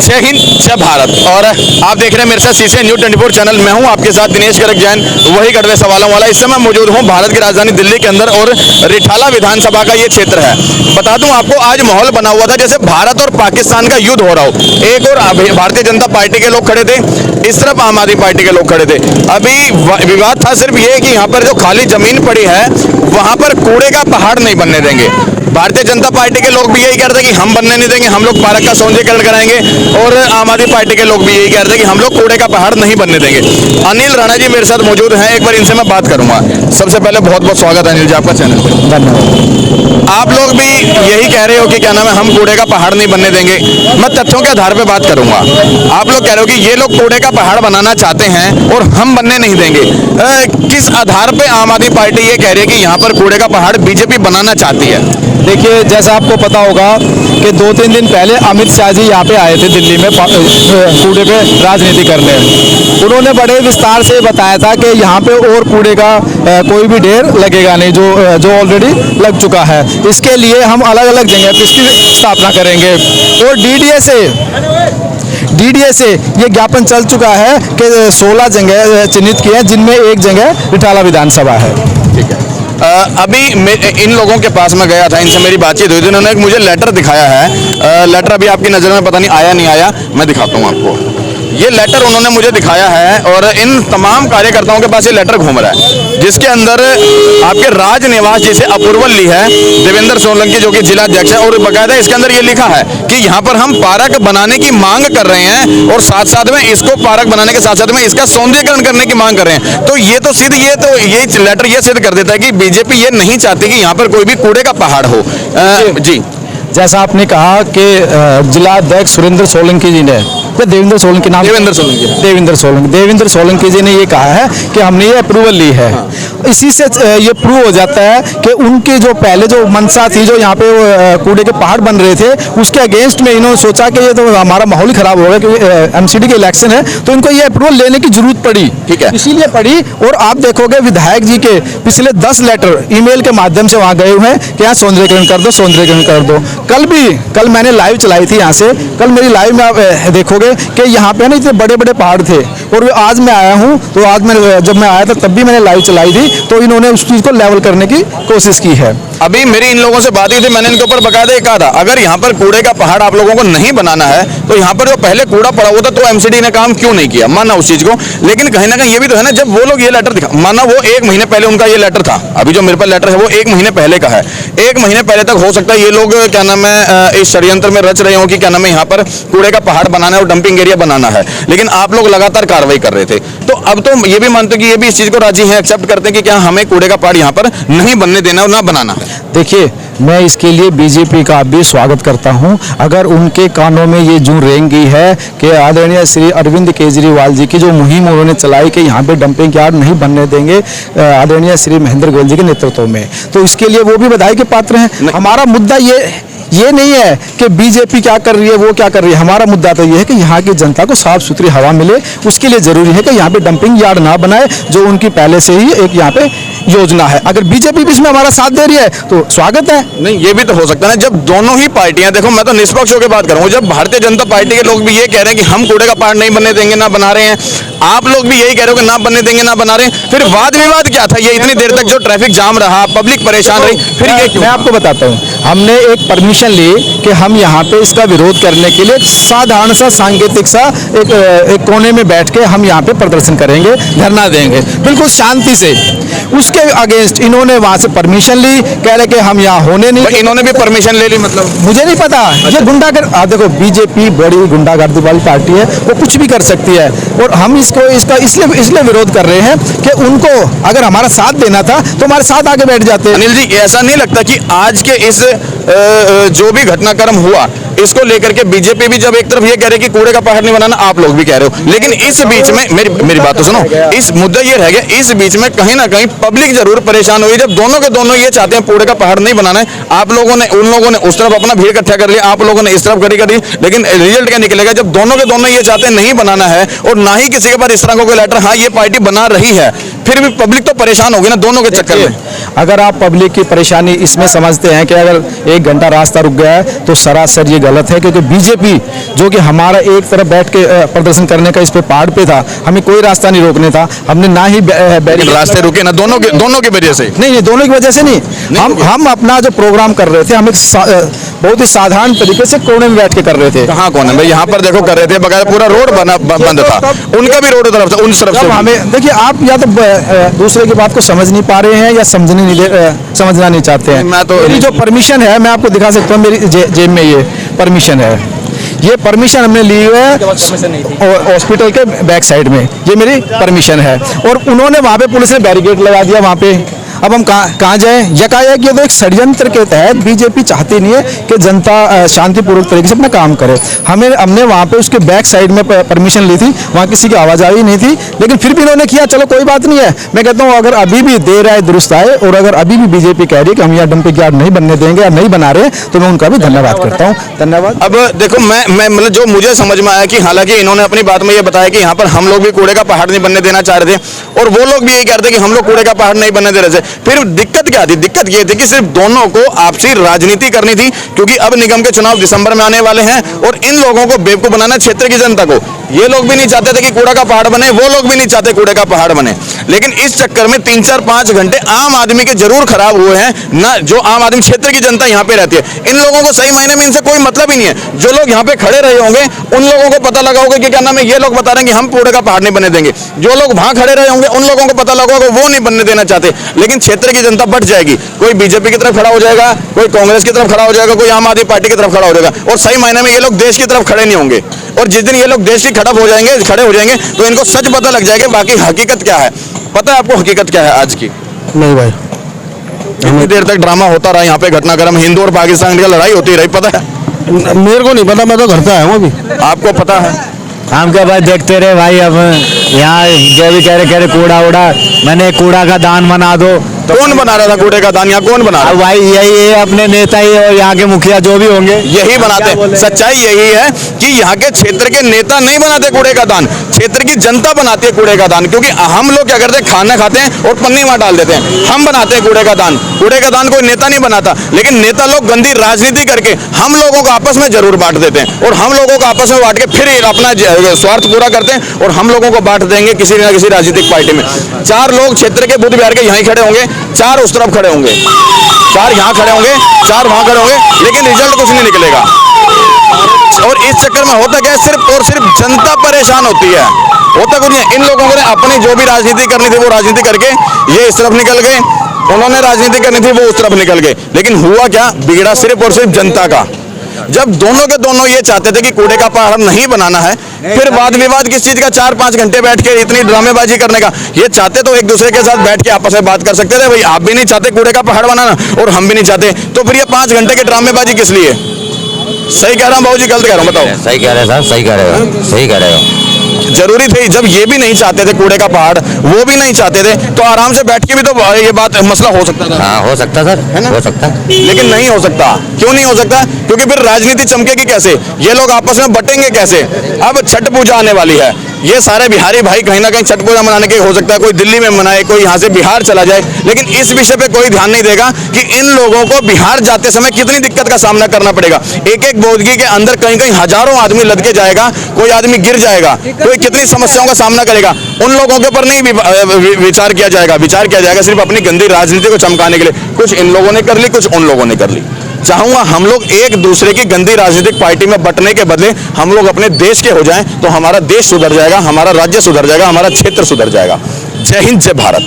जय हिंद जय भारत। और आप देख रहे हैं मेरे साथ सीसी न्यूज़ 24 चैनल। मैं हूं आपके साथ दिनेश गर्ग जैन, वही कड़वे सवालों वाला। इस समय मौजूद हूं भारत की राजधानी दिल्ली के अंदर और रिठाला विधानसभा का ये क्षेत्र है। बता दूं आपको, आज माहौल बना हुआ था जैसे भारत और पाकिस्तान का युद्ध हो रहा हो। एक और भारतीय जनता पार्टी के लोग खड़े थे, इस तरफ आम आदमी पार्टी के लोग खड़े थे। अभी विवाद था सिर्फ ये कि यहाँ पर जो खाली जमीन पड़ी है वहां पर कूड़े का पहाड़ नहीं बनने देंगे। भारतीय जनता पार्टी के लोग भी यही कह रहे थे कि हम बनने नहीं देंगे, हम लोग पार्क का सौंदर्यीकरण कराएंगे। और आम आदमी पार्टी के लोग भी यही कह रहे थे कि हम लोग कूड़े का पहाड़ नहीं बनने देंगे। अनिल राणा जी मेरे साथ मौजूद हैं, एक बार इनसे मैं बात करूंगा। सबसे पहले बहुत बहुत स्वागत है अनिल जी आपका चैनल पे। धन्यवाद। आप लोग भी यही कह रहे हो कि क्या नाम है, हम कूड़े का पहाड़ नहीं बनने देंगे। मैं तथ्यों के आधार पर बात करूंगा। आप लोग कह रहे हो कि ये लोग कूड़े का पहाड़ बनाना चाहते हैं और हम बनने नहीं देंगे। किस आधार पर आम आदमी पार्टी ये कह रही है कि यहाँ पर कूड़े का पहाड़ बीजेपी बनाना चाहती है? देखिए, जैसा आपको पता होगा कि 2-3 दिन पहले अमित शाह जी यहाँ पे आए थे दिल्ली में कूड़े पे राजनीति करने। उन्होंने बड़े विस्तार से बताया था कि यहाँ पे और कूड़े का कोई भी ढेर लगेगा नहीं, जो ऑलरेडी लग चुका है। इसके लिए हम अलग अलग जगह पे इसकी स्थापना करेंगे। और डीडीए से ये ज्ञापन चल चुका है कि 16 जगह चिन्हित किए हैं, जिनमें एक जगह रिठाला विधानसभा है। ठीक है। अभी इन लोगों के पास मैं गया था, इनसे मेरी बातचीत हुई थी। उन्होंने एक मुझे लेटर दिखाया है। लेटर अभी आपकी नज़र में पता नहीं आया नहीं आया, मैं दिखाता हूँ आपको। ये लेटर उन्होंने मुझे दिखाया है और इन तमाम कार्यकर्ताओं के पास ये लेटर घूम रहा है, जिसके अंदर आपके राज निवास जी से अप्रूवल ली है देवेंद्र सोलंकी, जो कि जिला अध्यक्ष है। और बाकायदा इसके अंदर ये लिखा है कि यहाँ पर हम पार्क बनाने की मांग कर रहे हैं और साथ साथ में इसको पार्क बनाने के साथ साथ में इसका सौंदर्यीकरण करने की मांग कर रहे हैं। तो ये लेटर ये सिद्ध कर देता है कि बीजेपी ये नहीं चाहती कि यहाँ पर कोई भी कूड़े का पहाड़ हो। जी, जैसा आपने कहा कि जिला अध्यक्ष सुरेंद्र सोलंकी जी ने, देवेंद्र सोलंकी नाम, देवेंद्र सोलंकी जी ने ये कहा है कि हमने ये अप्रूवल ली है। इसी से ये प्रूव हो जाता है कि उनकी जो पहले जो मंशा थी, जो यहाँ पे कूड़े के पहाड़ बन रहे थे, उसके अगेंस्ट में इन्होंने सोचा कि ये तो हमारा माहौल ही खराब होगा, क्योंकि एमसीडी के इलेक्शन है, तो इनको ये अप्रूवल लेने की जरूरत पड़ी। ठीक है, इसीलिए पड़ी। और आप देखोगे विधायक जी के पिछले 10 लेटर ईमेल के माध्यम से वहाँ गए हुए हैं कि यहाँ सौंदर्यीकरण कर दो, सौंदर्यीकरण कर दो। कल मैंने लाइव चलाई थी यहाँ से। कल मेरी लाइव में आप देखोगे कि यहाँ पे ना इतने बड़े बड़े पहाड़ थे। और आज मैं आया हूँ, तो आज जब मैं आया था तब भी मैंने लाइव चलाई थी, तो इन्होंने उस चीज़ को लेवल करने की कोशिश की है। अभी मेरी इन लोगों से बात हुई थी, मैंने इनके ऊपर बकायदा कहा था अगर यहाँ पर कूड़े का पहाड़ आप लोगों को नहीं बनाना है तो यहाँ पर जो पहले कूड़ा पड़ा हुआ था तो एमसीडी ने काम क्यों नहीं किया। माना उस चीज को, लेकिन कहीं ना कहीं ये भी तो है ना, जब वो लोग ये लेटर दिखा, माना वो 1 महीने पहले उनका ये लेटर था, अभी जो मेरे पास लेटर है वो 1 महीने पहले का है। 1 महीने पहले तक हो सकता है ये लोग क्या नाम है इस षड्यंत्र में रच रहे हो कि क्या नाम है यहाँ पर कूड़े का पहाड़ बनाना है और डंपिंग एरिया बनाना है, लेकिन आप लोग लगातार कार्रवाई कर रहे थे। तो अब तो ये भी मानते कि ये भी इस चीज को राजी हैं, एक्सेप्ट करते हैं कि क्या हमें कूड़े का पहाड़ यहाँ पर नहीं बनने देना और ना बनाना है। देखिए, मैं इसके लिए बीजेपी का भी स्वागत करता हूं। अगर उनके कानों में ये जूं रेंग गई है कि आदरणीय श्री अरविंद केजरीवाल जी की जो मुहिम उन्होंने चलाई कि यहाँ पे डंपिंग यार्ड नहीं बनने देंगे आदरणीय श्री महेंद्र गोयल जी के नेतृत्व में, तो इसके लिए वो भी बधाई के पात्र हैं। हमारा मुद्दा ये नहीं है कि बीजेपी क्या कर रही है, वो क्या कर रही है। हमारा मुद्दा तो ये है कि यहाँ की जनता को साफ सुथरी हवा मिले। उसके लिए जरूरी है कि यहाँ पे डंपिंग यार्ड ना बनाए, जो उनकी पहले से ही एक यहाँ पे योजना है। अगर बीजेपी भी इसमें हमारा साथ दे रही है तो स्वागत है। नहीं, ये भी तो हो सकता है ना, जब दोनों ही पार्टियां, देखो मैं तो निष्पक्ष होकर बात करूंगा, जब भारतीय जनता पार्टी के लोग भी ये कह रहे हैं कि हम कूड़े का पहाड़ नहीं बनने देंगे, ना बना रहे हैं, आप लोग भी यही कह रहे हो कि ना बनने देंगे, ना बना रहे हैं, फिर वाद विवाद क्या था ये इतनी देर तक जो ट्रैफिक जाम रहा, पब्लिक परेशान रही, फिर ये क्यों? मैं आपको बताता हूँ, हमने एक परमिशन ली कि हम यहाँ पे इसका विरोध करने के लिए साधारण सा सांकेतिक सा एक कोने में बैठ के हम यहाँ पे प्रदर्शन करेंगे, धरना देंगे बिल्कुल शांति से। उसके अगेंस्ट इन्होंने वहां से परमिशन ली, कह रहे कि हम यहाँ होने नहीं। इन्होंने भी परमिशन ले ली, मतलब मुझे नहीं पता। ये गुंडागर्दी, देखो बीजेपी बड़ी गुंडागर्दी वाली पार्टी है, वो कुछ भी कर सकती है। और हम इसका इसलिए विरोध कर रहे हैं कि उनको अगर हमारा साथ देना था तो हमारे साथ आगे बैठ जाते। अनिल जी, ऐसा नहीं लगता कि आज के इस जो भी घटनाक्रम हुआ इसको लेकर के बीजेपी भी जब एक तरफ ये कह रहे कि कूड़े का पहाड़ नहीं बनाना, आप लोग भी कह रहे हो, लेकिन इस बीच में मेरी बात तो सुनो, इस मुद्दा ये रह गया, इस बीच में कहीं ना कहीं पब्लिक जरूर परेशान हुई जब दोनों के दोनों ये चाहते हैं कूड़े का पहाड़ नहीं बनाना है। आप लोगों ने, उन लोगों ने उस तरफ अपना भीड़ इकट्ठा कर लिया, आप लोगों ने इस तरफ खड़ी कर दी, लेकिन रिजल्ट क्या निकलेगा जब दोनों के दोनों ये चाहते हैं नहीं बनाना है और ना ही किसी के पास इस तरह का कोई लेटर हाँ ये पार्टी बना रही है, फिर भी पब्लिक तो परेशान होगी ना दोनों के चक्कर में। अगर आप पब्लिक की परेशानी इसमें समझते हैं कि अगर 1 घंटा रास्ता रुक गया है तो सरासर ये गलत है, क्योंकि बीजेपी जो कि हमारा एक तरफ बैठ के प्रदर्शन करने का इस पे पहाड़ पे था, हमें कोई रास्ता नहीं रोकने था, हमने ना ही रास्ते रुके ना, दोनों की वजह से नहीं, दोनों की वजह से नहीं, हम अपना जो प्रोग्राम कर रहे थे, हम एक बहुत ही साधारण तरीके से कोने में बैठ के कर रहे थे। कहाँ कोने में? यहाँ पर देखो कर रहे थे, बगैर पूरा रोड बंद था, उनका भी रोड तरफ से, उन तरफ से हमें देखिए, आप या तो दूसरे की बात को समझ नहीं पा रहे हैं या समझना नहीं चाहते हैं। मैं तो मेरी जो परमिशन है मैं आपको दिखा सकता हूँ, मेरी जेब में ये परमिशन है, ये परमिशन हमने ली है हॉस्पिटल के बैक साइड में, ये मेरी परमिशन है, और उन्होंने वहाँ पे पुलिस ने बैरिकेड लगा दिया वहाँ पे। अब हम कहाँ जाए? यकायक ये तो एक षड्यंत्र के तहत बीजेपी चाहती नहीं है कि जनता शांतिपूर्वक तरीके से अपना काम करे। हमने वहाँ पे उसके बैक साइड में परमिशन ली थी, वहाँ किसी की आवाजाही नहीं थी, लेकिन फिर भी इन्होंने किया, चलो कोई बात नहीं है। मैं कहता हूँ अगर अभी भी देर आए दुरुस्त आए, और अगर अभी भी बीजेपी कह रही है कि हम यहाँ डंपिंग यार्ड नहीं बनने देंगे या नहीं बना रहे, तो मैं उनका भी धन्यवाद करता हूँ। धन्यवाद। अब देखो, मैं मतलब जो मुझे समझ में आया कि हालांकि इन्होंने अपनी बात में ये बताया कि यहाँ पर हम लोग भी कूड़े का पहाड़ नहीं बनने देना चाह रहे थे, और वो लोग भी यही कहते हैं कि हम लोग कूड़े का पहाड़ नहीं बनने दे रहे थे। फिर दिक्कत क्या थी? दिक्कत ये थी कि सिर्फ दोनों को आपसी राजनीति करनी थी, क्योंकि अब निगम के चुनाव दिसंबर में आने वाले हैं, और इन लोगों को बेवकूफ बनाना, क्षेत्र की जनता को। ये लोग भी नहीं चाहते थे कि कूड़ा का पहाड़ बने, वो लोग भी नहीं चाहते कूड़े का पहाड़ बने, लेकिन इस चक्कर में 3, 4, 5 घंटे आम आदमी के जरूर खराब हुए हैं ना, जो आम आदमी क्षेत्र की जनता यहाँ पे रहती है। इन लोगों को सही मायने में इनसे कोई मतलब ही नहीं है। जो लोग यहाँ पे खड़े रहे होंगे उन लोगों को पता लगा होगा कि क्या नाम है, ये लोग बता रहे हैं कि हम कूड़े का पहाड़ नहीं बनने देंगे। जो लोग वहां खड़े रहे होंगे उन लोगों को पता लगा होगा वो नहीं बनने देना चाहते, लेकिन क्षेत्र की जनता बट जाएगी। कोई बीजेपी की तरफ खड़ा हो जाएगा, कोई कांग्रेस की तरफ खड़ा हो जाएगा, कोई आम आदमी पार्टी की तरफ खड़ा हो जाएगा, और सही मायने में ये लोग देश की तरफ खड़े नहीं होंगे। और जिस दिन ये लोग देश की खड़े हो जाएंगे तो इनको सच पता लग जाएगा बाकी हकीकत क्या है। पता है आपको हकीकत क्या है आज की? नहीं भाई, कितनी देर तक ड्रामा होता रहा यहाँ पे, घटनाक्रम, हिंदू और पाकिस्तान की लड़ाई होती रही, पता है? मेरे को नहीं पता, मैं तो घर से आया हूँ अभी। आपको पता है? हम क्या भाई देखते रहे भाई। अब यहाँ जो भी कह रहे कूड़ा उड़ा, मैंने कूड़ा का दान बना दो। तो कौन बना रहा था कूड़े का दान? यहाँ कौन बना रहा? अब भाई यही है, अपने नेता ही और यहाँ के मुखिया जो भी होंगे यही बनाते हैं। सच्चाई यही है कि यहाँ के क्षेत्र के नेता नहीं बनाते कूड़े का दान, क्षेत्र की जनता बनाती है कूड़े का दान। क्योंकि हम लोग क्या करते हैं, खाना खाते हैं और पन्नी वहां डाल देते हैं, हम बनाते हैं कूड़े का दान। कूड़े का दान कोई नेता नहीं बनाता, लेकिन नेता लोग गंदी राजनीति करके हम लोगों को आपस में जरूर बांट देते हैं, और हम लोगों को आपस में बांट के फिर अपना स्वार्थ पूरा करते हैं, और हम लोगों को बांट देंगे किसी न किसी राजनीतिक पार्टी में। 4 लोग क्षेत्र के बुद्ध विहार के यहीं खड़े होंगे, 4 उस तरफ खड़े होंगे, 4 यहाँ खड़े होंगे, 4 वहां खड़े होंगे, लेकिन रिजल्ट कुछ नहीं निकलेगा। और इस चक्कर में होता क्या है, सिर्फ और सिर्फ जनता परेशान होती है, होता कुछ नहीं। इन लोगों ने अपनी जो भी राजनीति करनी थी वो राजनीति करके ये इस तरफ निकल गए, उन्होंने राजनीति करनी थी वो उस तरफ निकल गए, लेकिन हुआ क्या, बिगड़ा सिर्फ और सिर्फ जनता का। जब दोनों के दोनों ये चाहते थे कि कूड़े का पहाड़ नहीं बनाना है, फिर वाद विवाद किस चीज का, 4-5 घंटे बैठ के इतनी ड्रामेबाजी करने का। ये चाहते तो एक दूसरे के साथ बैठ के आपस में बात कर सकते थे, भाई आप भी नहीं चाहते कूड़े का पहाड़ बनाना और हम भी नहीं चाहते, तो फिर ये 5 घंटे की ड्रामेबाजी किस लिए? सही कह रहा हूँ बाबूजी, गलत कह रहा हूँ? बताओ। सही कह रहे साहब, सही कह रहे हो, सही कह रहे हो। जरूरी थी, जब ये भी नहीं चाहते थे कूड़े का पहाड़, वो भी नहीं चाहते थे, तो आराम से बैठ के भी तो ये बात मसला हो सकता था। हाँ हो सकता सर, है ना? हो सकता, लेकिन नहीं हो सकता। क्यों नहीं हो सकता? क्योंकि फिर राजनीति चमकेगी कैसे, ये लोग आपस में बटेंगे कैसे? अब छठ पूजा आने वाली है, ये सारे बिहारी भाई कहीं ना कहीं छठ पूजा मनाने के, हो सकता है कोई दिल्ली में मनाए, कोई यहाँ से बिहार चला जाए, लेकिन इस विषय पे कोई ध्यान नहीं देगा कि इन लोगों को बिहार जाते समय कितनी दिक्कत का सामना करना पड़ेगा। एक बोगी के अंदर कहीं कहीं हजारों आदमी लद के जाएगा, कोई आदमी गिर जाएगा, कोई कितनी समस्याओं का सामना करेगा। उन लोगों के ऊपर नहीं विचार किया जाएगा, विचार किया जाएगा सिर्फ अपनी गंदी राजनीति को चमकाने के लिए। कुछ इन लोगों ने कर ली, कुछ उन लोगों ने कर ली। चाहूंगा हम लोग एक दूसरे की गंदी राजनीतिक पार्टी में बटने के बदले हम लोग अपने देश के हो जाएं, तो हमारा देश सुधर जाएगा, हमारा राज्य सुधर जाएगा, हमारा क्षेत्र सुधर जाएगा। जय हिंद, जय भारत।